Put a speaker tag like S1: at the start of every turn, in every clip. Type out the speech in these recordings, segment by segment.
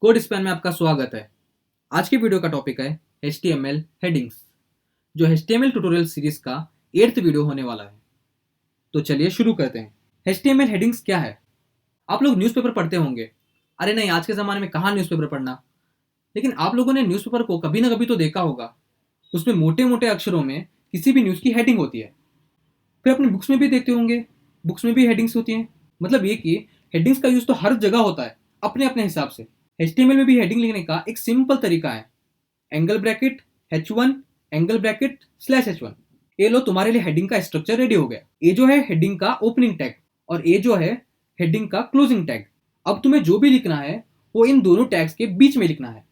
S1: Code span में आपका स्वागत है। आज की वीडियो का टॉपिक है HTML हेडिंग्स, जो HTML ट्यूटोरियल सीरीज का 8th वीडियो होने वाला है। तो चलिए शुरू करते हैं। HTML हेडिंग्स क्या है? आप लोग न्यूज़पेपर पढ़ते होंगे। अरे नहीं, आज के ज़माने में कहाँ न्यूज़पेपर पढ़ना, लेकिन आप लोगों ने न्यूज़पेपर को कभी ना कभी तो देखा होगा। उसमें मोटे मोटे अक्षरों में किसी भी न्यूज़ की हेडिंग होती है। फिर अपने बुक्स में भी देखते होंगे, बुक्स में भी हेडिंग्स होती हैं। मतलब ये कि हेडिंग्स का यूज़ तो हर जगह होता है, अपने अपने हिसाब से। HTML में भी हेडिंग लिखने का एक सिंपल तरीका है, angle bracket H1 angle bracket /H1। ये लो, तुम्हारे लिए हेडिंग का स्ट्रक्चर रेडी हो गया। ये जो है हेडिंग का ओपनिंग टैग और ये जो है हेडिंग का क्लोजिंग टैग। अब तुम्हें जो भी लिखना है वो इन दोनों टैग्स के बीच में लिखना है।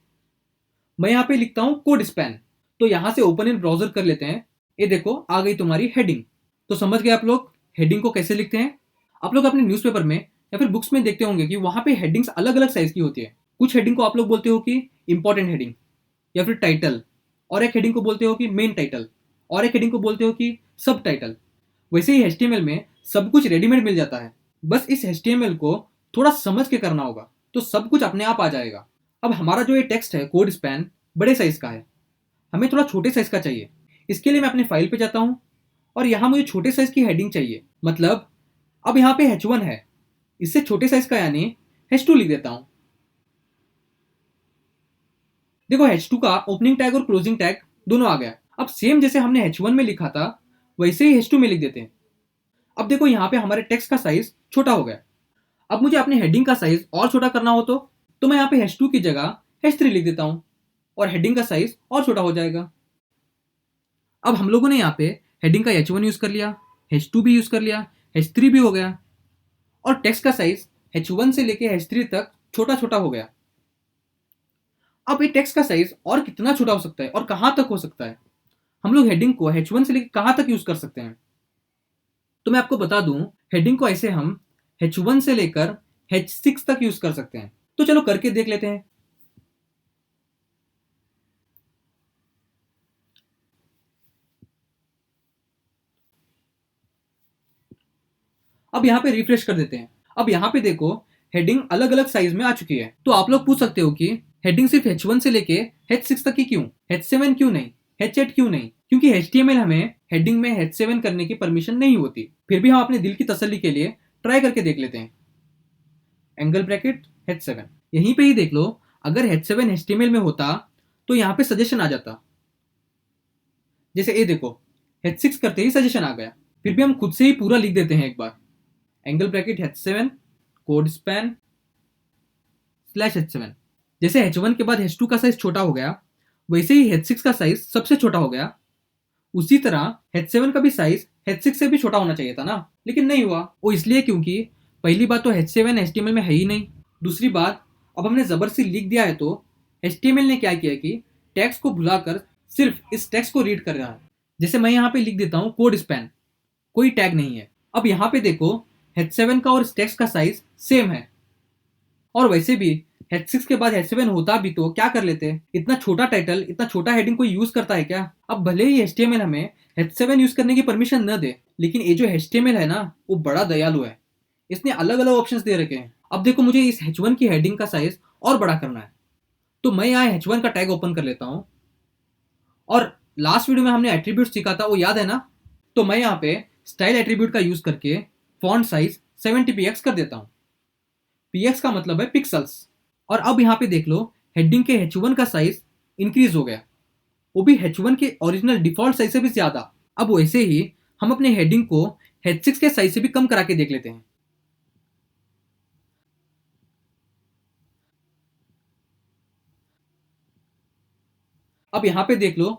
S1: मैं यहाँ पे लिखता हूँ कोड स्पैन। तो यहाँ से ओपन इन ब्राउजर कर लेते हैं। ये देखो, आ गई तुम्हारी हेडिंग। तो समझ गए आप लोग हेडिंग को कैसे लिखते हैं। आप लोग अपने न्यूज़पेपर में या फिर बुक्स में देखते होंगे कि वहाँ पे हेडिंग्स अलग अलग साइज की होती है। कुछ हेडिंग को आप लोग बोलते हो कि इंपॉर्टेंट हेडिंग या फिर टाइटल, और एक हेडिंग को बोलते हो कि मेन टाइटल, और एक हेडिंग को बोलते हो कि सब टाइटल। वैसे ही HTML में सब कुछ रेडीमेड मिल जाता है, बस इस HTML को थोड़ा समझ के करना होगा तो सब कुछ अपने आप आ जाएगा। अब हमारा जो ये टेक्स्ट है कोड स्पैन बड़े साइज का है, हमें थोड़ा छोटे साइज का चाहिए। इसके लिए मैं अपने फाइल पे जाता हूँ और यहाँ मुझे छोटे साइज की हेडिंग चाहिए। मतलब अब यहाँ पे H1 है, इससे छोटे साइज का यानी H2 लिख देता हूँ। देखो, H2 का ओपनिंग टैग और क्लोजिंग टैग दोनों आ गया। अब सेम जैसे हमने H1 में लिखा था वैसे ही H2 में लिख देते हैं। अब देखो, यहाँ पे हमारे टेक्स्ट का साइज छोटा हो गया। अब मुझे अपने हेडिंग का साइज और छोटा करना हो तो मैं यहाँ पे H2 की जगह H3 लिख देता हूँ और हेडिंग का साइज और छोटा हो जाएगा। अब हम लोगों ने यहाँ पे हेडिंग का H1 यूज कर लिया, H2 भी यूज कर लिया, H3 भी हो गया, और टेक्स्ट का साइज H1 से लेके H3 तक छोटा छोटा हो गया। अब ये टेक्स्ट का साइज और कितना छोटा हो सकता है और कहाँ तक हो सकता है? हम लोग हेडिंग को H1 से लेकर कहाँ तक यूज कर सकते हैं? तो मैं आपको बता दूं, हेडिंग को ऐसे हम H1 से लेकर H6 तक यूज कर सकते हैं। तो चलो करके देख लेते हैं। अब यहाँ पे रिफ्रेश कर देते हैं। अब यहाँ पे देखो, हेडिंग अलग अलग साइज में आ चुकी है। तो आप लोग पूछ सकते हो कि हेडिंग सिर्फ H1 से लेके H6 तक ही क्यों, H7 क्यों नहीं, H8 क्यों नहीं? क्योंकि HTML हमें हेडिंग में H7 करने की परमिशन नहीं होती। फिर भी हम अपने दिल की तसल्ली के लिए ट्राई करके देख लेते हैं। एंगल ब्रैकेट H7, यहीं पे ही देख लो, अगर H7 HTML में होता तो यहाँ पे सजेशन आ जाता। जैसे ये देखो, H6 करते ही सजेशन आ गया। फिर भी हम खुद से ही पूरा लिख देते हैं एक बार। Angle bracket H7 code span /H7। जैसे H1 के बाद H2 का साइज छोटा हो गया, वैसे ही H6 का साइज सबसे छोटा हो गया। उसी तरह H7 का भी साइज H6 से भी छोटा होना चाहिए था ना, लेकिन नहीं हुआ। वो इसलिए क्योंकि पहली बात तो H7 HTML में है ही नहीं। दूसरी बात, अब हमने जबरदस्ती लिख दिया है तो HTML ने क्या किया कि टेक्स्ट को भुलाकर सिर्फ इस टेक्स्ट को रीड कर रहा है। जैसे मैं यहाँ पे लिख देता हूँ कोड स्पैन, कोई टैग नहीं है। अब यहाँ पे देखो, H7 का और इस टेक्स्ट का साइज सेम है। और वैसे भी H6 के बाद H7 होता भी तो क्या कर लेते? इतना छोटा टाइटल, इतना छोटा हेडिंग कोई यूज करता है क्या? अब भले ही HTML हमें H7 यूज करने की परमिशन न दे, लेकिन ये जो HTML है ना, वो बड़ा दयालु है। इसने अलग अलग ऑप्शंस दे रखे हैं। अब देखो, मुझे इस H1 की हेडिंग का साइज और बड़ा करना है, तो मैं यहाँ H1 का टैग ओपन कर लेता हूँ। और लास्ट वीडियो में हमने एट्रीब्यूट सीखा था, वो याद है ना? तो मैं यहाँ पे स्टाइल एट्रीब्यूट का यूज करके फॉन्ट साइज 70px कर देता हूँ। px का मतलब है पिक्सल्स। और अब यहाँ पे देख लो, हेडिंग के H1 का साइज इंक्रीज हो गया, वो भी H1 के ओरिजिनल डिफॉल्ट साइज से भी ज्यादा। अब वैसे ही हम अपने हेडिंग को H6 के साइज से भी कम करा के देख लेते हैं। अब यहाँ पे देख लो,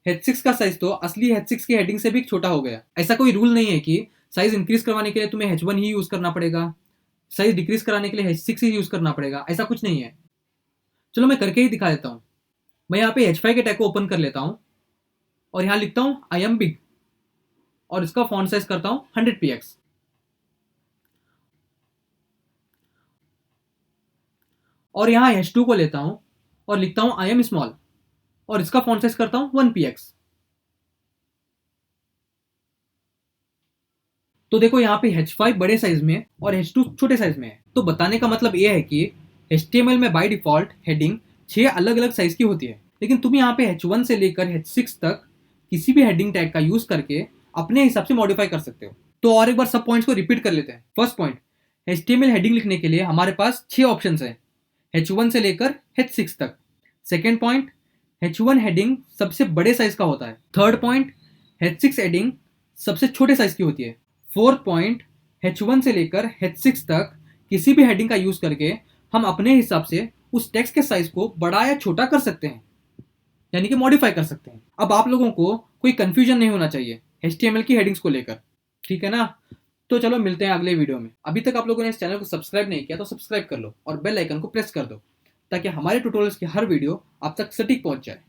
S1: H6 का साइज तो असली H6 की हेडिंग से भी छोटा हो गया। ऐसा कोई रूल नहीं है कि साइज इंक्रीज करवाने के लिए तुम्हें H1 ही यूज करना पड़ेगा, साइज डिक्रीज कराने के लिए H6 ही यूज करना पड़ेगा, ऐसा कुछ नहीं है। चलो मैं करके ही दिखा देता हूँ। मैं यहाँ पे H5 के टैग को ओपन कर लेता हूँ और यहाँ लिखता हूँ आई एम बिग, और इसका फॉन्ट साइज करता हूँ 100px। और यहाँ H2 को लेता हूँ और लिखता हूँ आई एम स्मॉल, और इसका फॉन्ट साइज करता हूँ 1px। तो देखो, यहाँ पे H5 बड़े साइज में और H2 छोटे साइज में है। तो बताने का मतलब ये है कि HTML में बाय डिफॉल्ट हेडिंग 6 अलग अलग साइज की होती है, लेकिन तुम यहाँ पे H1 से लेकर H6 तक किसी भी हेडिंग टैग का यूज करके अपने हिसाब से मॉडिफाई कर सकते हो। तो और एक बार सब पॉइंट्स को रिपीट कर लेते हैं। फर्स्ट पॉइंट, HTML हेडिंग लिखने के लिए हमारे पास 6 ऑप्शन है, H1 से लेकर H6 तक। सेकेंड पॉइंट, H1 हेडिंग सबसे बड़े साइज का होता है। थर्ड पॉइंट, H6 हेडिंग सबसे छोटे साइज की होती है। फोर्थ पॉइंट, H1 से लेकर H6 तक किसी भी हेडिंग का यूज करके हम अपने हिसाब से उस टेक्स्ट के साइज को बड़ा या छोटा कर सकते हैं, यानी कि मॉडिफाई कर सकते हैं। अब आप लोगों को कोई कंफ्यूजन नहीं होना चाहिए HTML की हेडिंग्स को लेकर, ठीक है ना? तो चलो मिलते हैं अगले वीडियो में। अभी तक आप लोगों ने इस चैनल को सब्सक्राइब नहीं किया तो सब्सक्राइब कर लो और बेल आइकन को प्रेस कर दो, ताकि हमारे ट्यूटोरियल्स की हर वीडियो आप तक सटीक पहुंच जाए।